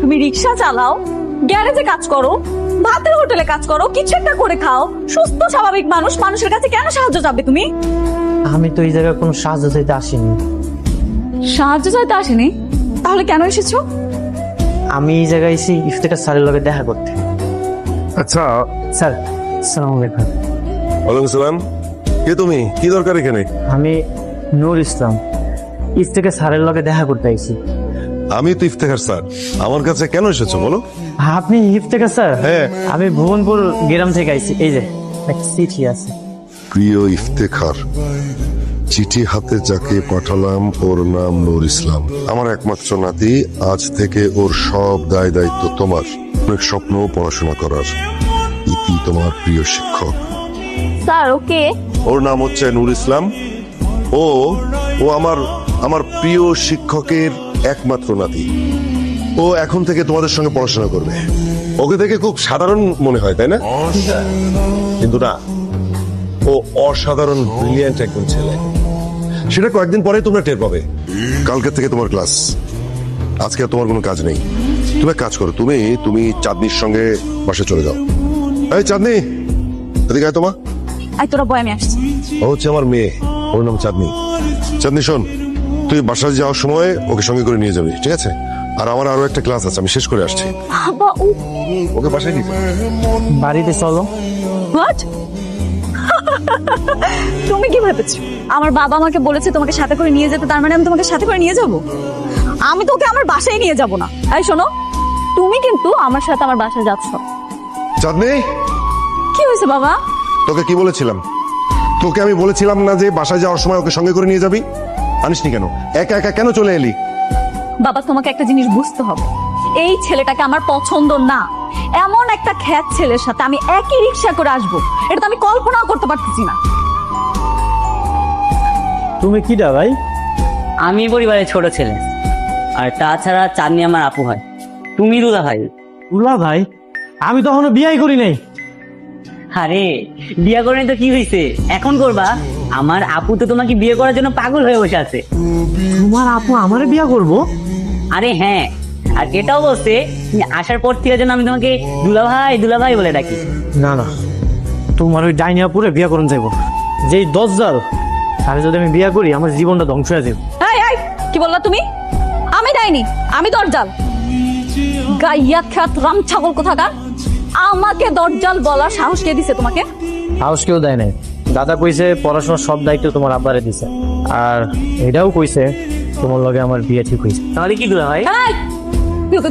তুমি রিক্সা চালাও, গ্যারেজে কাজ করো, ভাতের হোটেলে কাজ করো, কিছু একটা করে খাও, সুস্থ স্বাভাবিক মানুষ, মানুষের কাছে কেন সাহায্য চাবে তুমি? আমি তো এই জায়গায় কোনো সাহায্য চাইতে আসিনি। সাহায্য চাইতে আসেনি? তাহলে কেন এসেছো? আমি এই জায়গায় এসে ইফতেখার স্যারের লগে দেখা করতে। আচ্ছা, স্যার আসসালামু আলাইকুম। ওয়ালাইকুম সালাম। কে তুমি? কি দরকার এখানে? আমি নূর ইসলাম, ইফতেখার স্যারের লগে দেখা করতে আইছি। আমি তো ইফতেখার স্যার। আমার কাছে কেন এসেছো বলো? আপনি ইফতেখার স্যার? হ্যাঁ। আমি ভুবনপুর গ্রাম থেকে আইছি। এই যে একটা চিঠি আছে। প্রিয় ইফতেখার, চিঠি হাতে যাকে পাঠালাম ওর নাম নূর ইসলাম। আমার একমাত্র নাতি, আজ থেকে ওর সব দায় দায়িত্ব তোমার। অনেক স্বপ্ন পড়াশোনা করার। ইতি তোমার প্রিয় শিক্ষক। Sir okay. ওর নাম হচ্ছে নূর ইসলাম। ও ও আমার আমার প্রিয় শিক্ষকের একমাত্র নাতি। ও এখন থেকে তোমাদের সঙ্গে পড়াশোনা করবে। ওকে দেখে খুব সাধারণ মনে হয়, তাই না? কিন্তু না, ও অসাধারণ ব্রিলিয়ান্ট একজন ছেলে। সেটা কয়েকদিন পরে তোমরা টের পাবে। কালকে থেকে তোমার ক্লাস, আজকে আর তোমার কোনো কাজ নেই। তুমি এক কাজ করো, তুমি চাঁদনির সঙ্গে বাসে চলে যাও। এই চাঁদনি, এদিকে আয় তোমা। আই তোরা বয়, আমি আসছি। ও হচ্ছে আমার মেয়ে, ওর নাম চাঁদনি। চাঁদনি শোন, তুই বাসায় যাওয়ার সময় ওকে সঙ্গে করে নিয়ে যাবি, ঠিক আছে? আর আমার আরো একটা ক্লাস আছে, আমি শেষ করে আসছি। বাবা ওকে বাসায় নিয়ে যা। বাড়িতে চলো। হোয়াট? তুমি কি ভেবেছো আমার বাবা আমাকে বলেছে তোমাকে সাথে করে নিয়ে যেতে, তার মানে আমি তোমাকে সাথে করে নিয়ে যাব? আমি তোকে আমার বাসায় নিয়ে যাব না। এই শোনো, তুমি কিন্তু আমার সাথে আমার বাসায় যাচ্ছ। চাঁদনি, কি হয়েছে বাবা? তোকে কি বলেছিলাম? তোকে আমি বলেছিলাম না যে বাসায় যাওয়ার সময় ওকে সঙ্গে করে নিয়ে যাবি? আনিসনি কেন? একা একা কেন চলে এলি? বাবা তোমাকে একটা জিনিস বুঝতে হবে, এই ছেলেটাকে আমার পছন্দ না। এমন একটা খ্যাত ছেলের সাথে আমি একই রিক্সা করে আসবো, এটা তো আমি কল্পনাও করতে পারতেছি না। তুমি কি দা ভাই? আমি পরিবারের ছোট ছেলে, আর তাছাড়া চাঁদনি আমার আপু হয়। তুমি দুলা ভাই। উল্লা ভাই, আমি তো এখনো বিয়াই করি নাই। আরে বিয়ে করে তো কি হয়েছে, এখন করবা? আমার আপু তো তোমাকে বিয়ে করার জন্য পাগল হয়ে বসে আছে। তোমার আপু আমারে বিয়া করবো? আরে হ্যাঁ, আর এটাও বলছে তুমি আসার পর থেকে যেন আমি তোমাকে দুলা ভাই বলে ডাকি। না না, তোমার ওই ডাইনিয়াপুরে বিয়া করুন যাইব। যেই দজ্জাল, তাহলে যদি আমি বিয়া করি আমার জীবনটা ধ্বংস হয়ে যাবে। এই কি বললা তুমি? আমি যাইনি, আমি দরজাল। গাইয়া খ্যাত রাম ছাগল কোথাকার, আমাকে দরজাল বলার সাহস কে দিছে তোমাকে? হাউস কেউ দেয় নাই। দাদা কইছে পড়াশোনার সব দায়িত্ব তোমার আব্বারে দিছে, আর এটাও কইছে তোমার লগে আমার বিয়ে ঠিক হইছে। তাহলে কি দুলা ভাই? এই, তুই ওকে